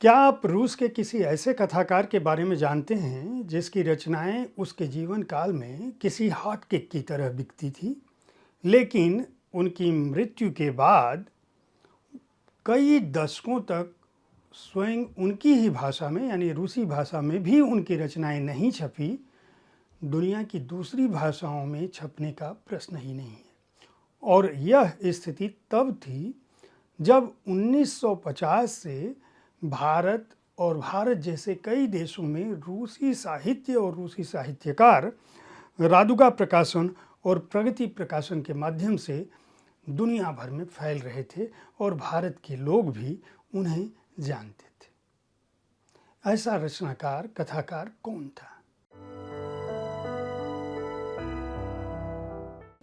क्या आप रूस के किसी ऐसे कथाकार के बारे में जानते हैं जिसकी रचनाएं उसके जीवन काल में किसी हॉट केक की तरह बिकती थी, लेकिन उनकी मृत्यु के बाद कई दशकों तक स्वयं उनकी ही भाषा में यानी रूसी भाषा में भी उनकी रचनाएं नहीं छपी? दुनिया की दूसरी भाषाओं में छपने का प्रश्न ही नहीं है। और यह स्थिति तब थी जब 1950 से भारत और भारत जैसे कई देशों में रूसी साहित्य और रूसी साहित्यकार रादुगा प्रकाशन और प्रगति प्रकाशन के माध्यम से दुनिया भर में फैल रहे थे और भारत के लोग भी उन्हें जानते थे। ऐसा रचनाकार कथाकार कौन था?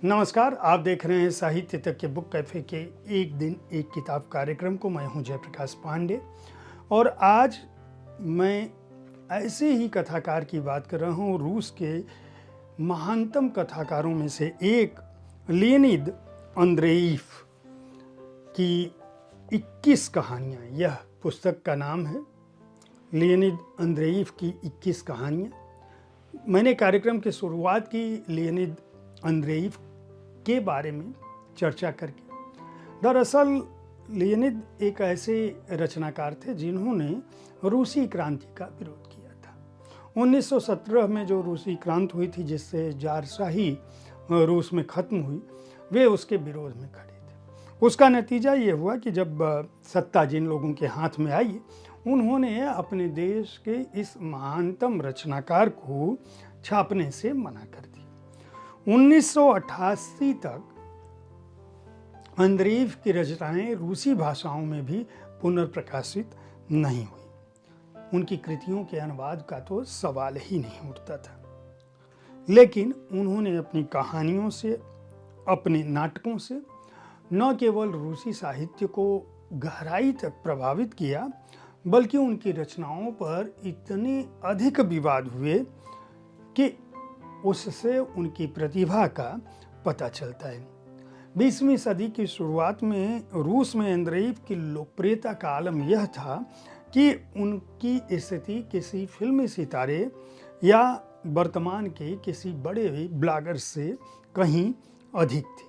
नमस्कार, आप देख रहे हैं साहित्य तक के बुक कैफे के एक दिन एक किताब कार्यक्रम को। मैं हूं जयप्रकाश पांडे और आज मैं ऐसे ही कथाकार की बात कर रहा हूं। रूस के महानतम कथाकारों में से एक लियोनिद अंद्रेयेव की 21 कहानियाँ, यह पुस्तक का नाम है, लियोनिद अंद्रेयेव की 21 कहानियाँ। मैंने कार्यक्रम की शुरुआत की लियोनिद अंद्रेयेव के बारे में चर्चा करके। दरअसल लियोनिद एक ऐसे रचनाकार थे जिन्होंने रूसी क्रांति का विरोध किया था। 1917 में जो रूसी क्रांति हुई थी, जिससे जारशाही रूस में खत्म हुई, वे उसके विरोध में खड़े थे। उसका नतीजा ये हुआ कि जब सत्ता जिन लोगों के हाथ में आई, उन्होंने अपने देश के इस महानतम रचनाकार को छापने से मना कर दिया। 1988 तक अंद्रेयेव की रचनाएं रूसी भाषाओं में भी पुनर्प्रकाशित नहीं हुई। उनकी कृतियों के अनुवाद का तो सवाल ही नहीं उठता था। लेकिन उन्होंने अपनी कहानियों से, अपने नाटकों से न केवल रूसी साहित्य को गहराई तक प्रभावित किया, बल्कि उनकी रचनाओं पर इतने अधिक विवाद हुए कि उससे उनकी प्रतिभा का पता चलता है। 20वीं सदी की शुरुआत में रूस में अंद्रेयेव की लोकप्रियता का आलम यह था कि उनकी स्थिति किसी फिल्मी सितारे या वर्तमान के किसी बड़े ब्लॉगर से कहीं अधिक थी।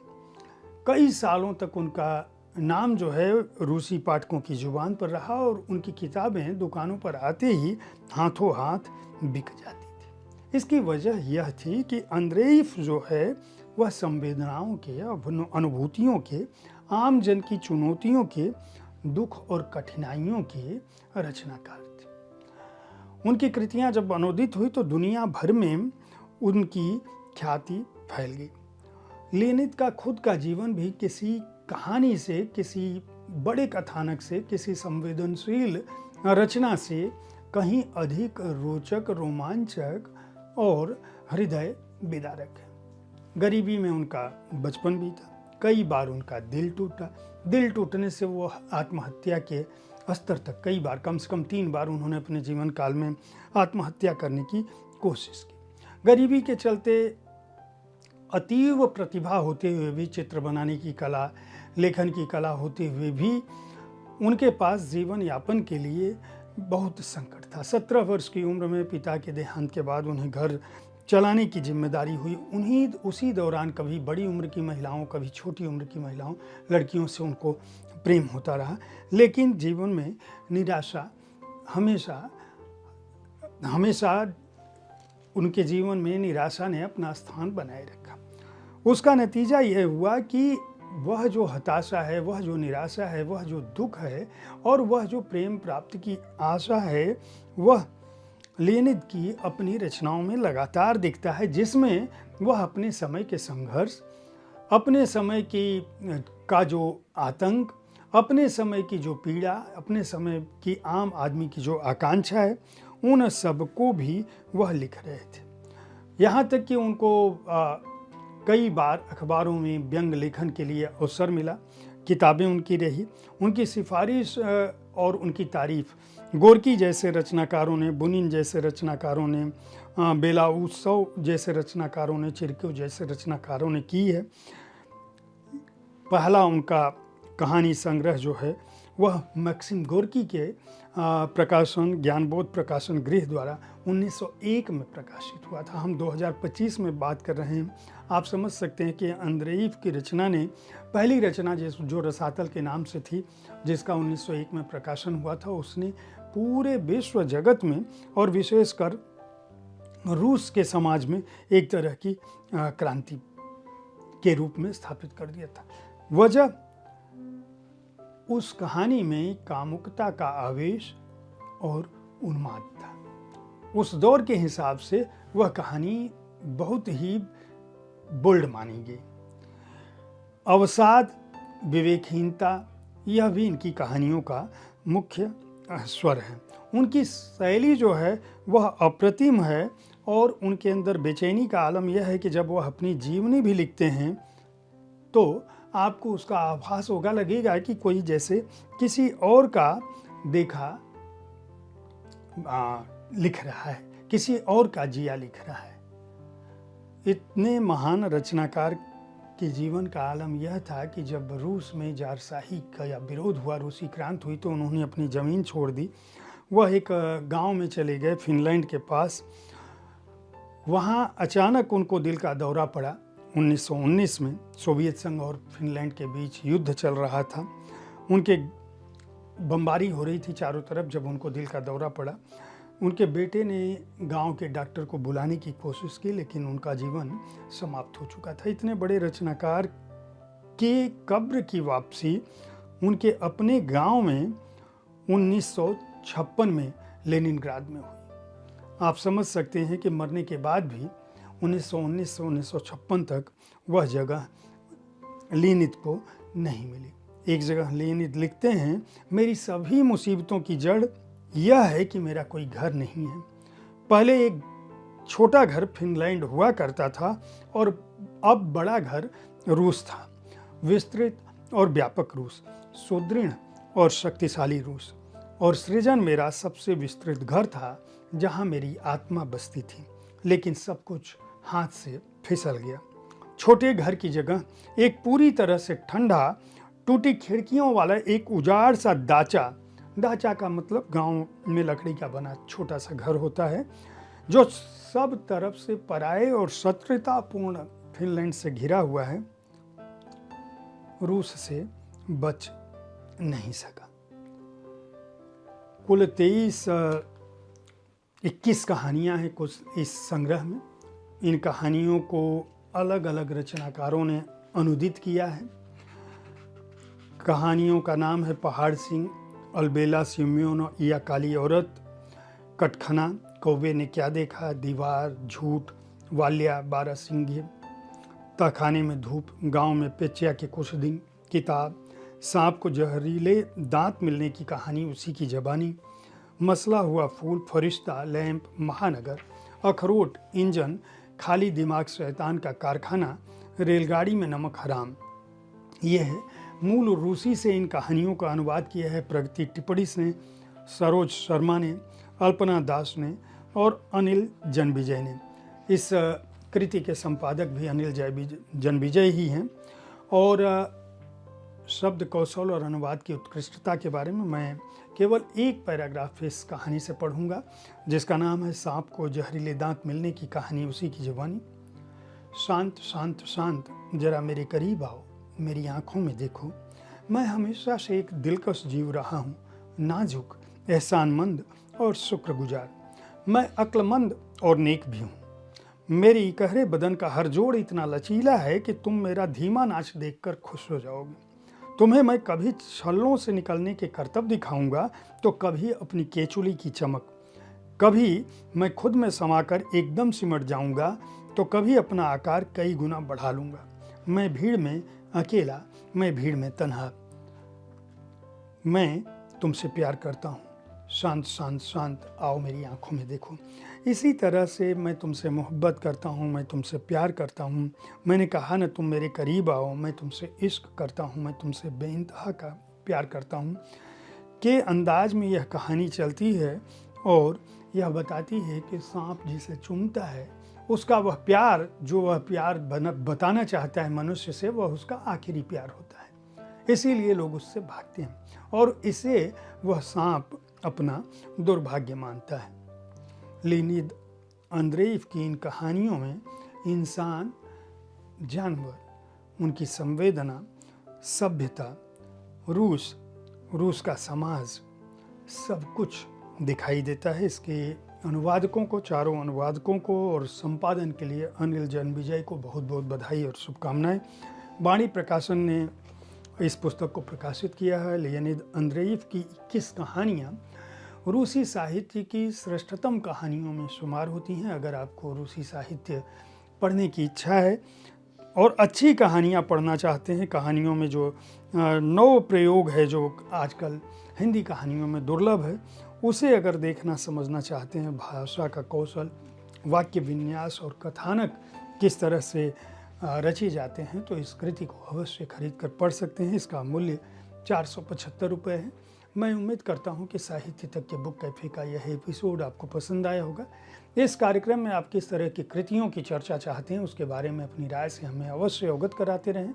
कई सालों तक उनका नाम जो है रूसी पाठकों की जुबान पर रहा और उनकी किताबें दुकानों पर आते ही हाथों हाथ बिक जाती थी। इसकी वजह यह थी कि अंद्रेयेव जो है वह संवेदनाओं के, अनुभूतियों के, आम जन की चुनौतियों के, दुख और कठिनाइयों के रचनाकार थे। उनकी कृतियां जब अनुदित हुई तो दुनिया भर में उनकी ख्याति फैल गई। लियोनिद का खुद का जीवन भी किसी कहानी से, किसी बड़े कथानक से, किसी संवेदनशील रचना से कहीं अधिक रोचक, रोमांचक और हृदय विदारक है। गरीबी में उनका बचपन बीता, कई बार उनका दिल टूटा। दिल टूटने से वो आत्महत्या के स्तर तक कई बार, कम से कम 3 बार उन्होंने अपने जीवन काल में आत्महत्या करने की कोशिश की। गरीबी के चलते अतीव प्रतिभा होते हुए भी, चित्र बनाने की कला, लेखन की कला होते हुए भी उनके पास जीवन यापन के लिए बहुत संकट था। 17 वर्ष की उम्र में पिता के देहांत के बाद उन्हें घर चलाने की जिम्मेदारी हुई। उसी दौरान कभी बड़ी उम्र की महिलाओं, कभी छोटी उम्र की महिलाओं, लड़कियों से उनको प्रेम होता रहा। लेकिन जीवन में निराशा हमेशा उनके जीवन में निराशा ने अपना स्थान बनाए रखा। उसका नतीजा यह हुआ कि वह जो हताशा है, वह जो निराशा है, वह जो दुख है और वह जो प्रेम प्राप्ति की आशा है, वह लियोनिद की अपनी रचनाओं में लगातार दिखता है, जिसमें वह अपने समय के संघर्ष, अपने समय का जो आतंक, अपने समय की जो पीड़ा, अपने समय की आम आदमी की जो आकांक्षा है, उन सबको भी वह लिख रहे थे। यहाँ तक कि उनको कई बार अखबारों में व्यंग लेखन के लिए अवसर मिला। किताबें उनकी रही। उनकी सिफारिश और उनकी तारीफ गोर्की जैसे रचनाकारों ने, बुनिन जैसे रचनाकारों ने, बेलाउसोव जैसे रचनाकारों ने, चिरकेव जैसे रचनाकारों ने की है। पहला उनका कहानी संग्रह जो है वह मैक्सिम गोर्की के प्रकाशन ज्ञानबोध प्रकाशन गृह द्वारा 1901 में प्रकाशित हुआ था। हम 2025 में बात कर रहे हैं। आप समझ सकते हैं कि अंद्रेइव की रचना ने पहली रचना जो रसातल के नाम से थी, जिसका 1901 में प्रकाशन हुआ था, उसने पूरे विश्व जगत में और विशेषकर रूस के समाज में एक तरह की क्रांति के रूप में स्थापित कर दिया था। वजह उस कहानी में कामुकता का आवेश और उन्माद था। उस दौर के हिसाब से वह कहानी बहुत ही बोल्ड मानी गई। अवसाद, विवेकहीनता, यह भी इनकी कहानियों का मुख्य स्वर है। उनकी शैली जो है वह अप्रतिम है और उनके अंदर बेचैनी का आलम यह है कि जब वह अपनी जीवनी भी लिखते हैं तो आपको उसका आभास होगा, लगेगा कि कोई जैसे किसी और का देखा लिख रहा है, किसी और का जिया लिख रहा है। इतने महान रचनाकार के जीवन का आलम यह था कि जब रूस में जारशाही का या विरोध हुआ, रूसी क्रांति हुई, तो उन्होंने अपनी ज़मीन छोड़ दी। वह एक गांव में चले गए फिनलैंड के पास। वहाँ अचानक उनको दिल का दौरा पड़ा। 1919 में सोवियत संघ और फिनलैंड के बीच युद्ध चल रहा था। उनके बमबारी हो रही थी चारों तरफ। जब उनको दिल का दौरा पड़ा, उनके बेटे ने गांव के डॉक्टर को बुलाने की कोशिश की, लेकिन उनका जीवन समाप्त हो चुका था। इतने बड़े रचनाकार के कब्र की वापसी उनके अपने गांव में 1956 में लेनिनग्राद में हुई। आप समझ सकते हैं कि मरने के बाद भी 1919 से 1956 तक वह जगह लेनिन को नहीं मिली। एक जगह लेनिन लिखते हैं, मेरी सभी मुसीबतों की जड़ यह है कि मेरा कोई घर नहीं है। पहले एक छोटा घर फिनलैंड हुआ करता था और अब बड़ा घर रूस था। विस्तृत और व्यापक रूस, सुदृढ़ और शक्तिशाली रूस। और सृजन मेरा सबसे विस्तृत घर था जहाँ मेरी आत्मा बसती थी। लेकिन सब कुछ हाथ से फिसल गया। छोटे घर की जगह एक पूरी तरह से ठंडा, टूटी खिड़कियों वाला एक उजाड़ सा दाचा, दाचा का मतलब गांव में लकड़ी का बना छोटा सा घर होता है, जो सब तरफ से पराये और शत्रुतापूर्ण फिनलैंड से घिरा हुआ है, रूस से बच नहीं सका। कुल 21 कहानियां हैं कुछ इस संग्रह में। इन कहानियों को अलग अलग रचनाकारों ने अनुदित किया है। कहानियों का नाम है पहाड़ सिंह, अलबेला सिम्योन या काली औरत, कटखना, कौवे ने क्या देखा, दीवार, झूठ, वाल्या, बारहसिंगे, तहखाने में धूप, गांव में पेचिया के कुछ दिन, किताब, सांप को जहरीले दांत मिलने की कहानी उसी की जबानी, मसला हुआ फूल, फरिश्ता, लैंप, महानगर, अखरोट, इंजन, खाली दिमाग शैतान का कारखाना, रेलगाड़ी में नमक हराम। यह है मूल रूसी से इन कहानियों का अनुवाद किया है प्रगति टिप्पणीस ने, सरोज शर्मा ने, अल्पना दास ने और अनिल जनविजय ने। इस कृति के संपादक भी अनिल जनविजय ही हैं। और शब्द कौशल और अनुवाद की उत्कृष्टता के बारे में मैं केवल एक पैराग्राफ इस कहानी से पढ़ूंगा, जिसका नाम है सांप को जहरीले दांत मिलने की कहानी उसी की जुबानी। शांत शांत शांत, जरा मेरे करीब आओ, मेरी आंखों में देखो। मैं हमेशा से एक दिलकश जीव रहा हूँ, नाजुक, एहसानमंद और शुक्रगुजार। मैं अक्लमंद और नेक भी हूँ। मेरी कहरे बदन का हर जोड़ इतना लचीला है कि तुम मेरा धीमा नाच देखकर खुश हो जाओगे। तुम्हें मैं कभी छल्लों से निकलने के करतब दिखाऊंगा तो कभी अपनी केचुली की चमक, कभी मैं खुद में समाकर एकदम सिमट जाऊंगा तो कभी अपना आकार कई गुना बढ़ा लूंगा। मैं भीड़ में अकेला, मैं भीड़ में तन्हा, मैं तुमसे प्यार करता हूँ। शांत शांत शांत, आओ मेरी आंखों में देखो। इसी तरह से मैं तुमसे मोहब्बत करता हूँ, मैं तुमसे प्यार करता हूँ। मैंने कहा न तुम मेरे करीब आओ, मैं तुमसे इश्क करता हूँ, मैं तुमसे बेइंतहा का प्यार करता हूँ के अंदाज में यह कहानी चलती है। और यह बताती है कि सांप जिसे चूमता है उसका वह प्यार, जो वह प्यार बताना चाहता है मनुष्य से, वह उसका आखिरी प्यार होता है। इसीलिए लोग उससे भागते हैं और इसे वह सांप अपना दुर्भाग्य मानता है। लेनिद अंद्रेयेव की इन कहानियों में इंसान, जानवर, उनकी संवेदना, सभ्यता, रूस का समाज, सब कुछ दिखाई देता है। इसके अनुवादकों को, चारों अनुवादकों को और संपादन के लिए अनिल जन्मेजय को बहुत बहुत बधाई और शुभकामनाएं। वाणी प्रकाशन ने इस पुस्तक को प्रकाशित किया है। लेनिद अंद्रेयेव की 21 कहानियाँ रूसी साहित्य की श्रेष्ठतम कहानियों में शुमार होती हैं। अगर आपको रूसी साहित्य पढ़ने की इच्छा है और अच्छी कहानियाँ पढ़ना चाहते हैं, कहानियों में जो नव प्रयोग है जो आजकल हिंदी कहानियों में दुर्लभ है, उसे अगर देखना समझना चाहते हैं, भाषा का कौशल, वाक्य विन्यास और कथानक किस तरह से रचे जाते हैं, तो इस कृति को अवश्य खरीद कर पढ़ सकते हैं। इसका मूल्य 475 रुपये है। मैं उम्मीद करता हूं कि साहित्य तक के बुक कैफे का यह एपिसोड आपको पसंद आया होगा। इस कार्यक्रम में आप किस तरह की कृतियों की चर्चा चाहते हैं, उसके बारे में अपनी राय से हमें अवश्य अवगत कराते रहें।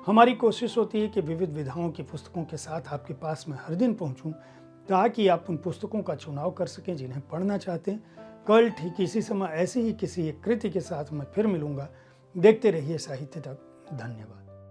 हमारी कोशिश होती है कि विविध विधाओं की पुस्तकों के साथ आपके पास मैं हर दिन पहुंचूं, ताकि आप उन पुस्तकों का चुनाव कर सकें जिन्हें पढ़ना चाहते हैं। कल ठीक इसी समय ऐसी ही किसी एक कृति के साथ मैं फिर मिलूंगा। देखते रहिए साहित्य तक। धन्यवाद।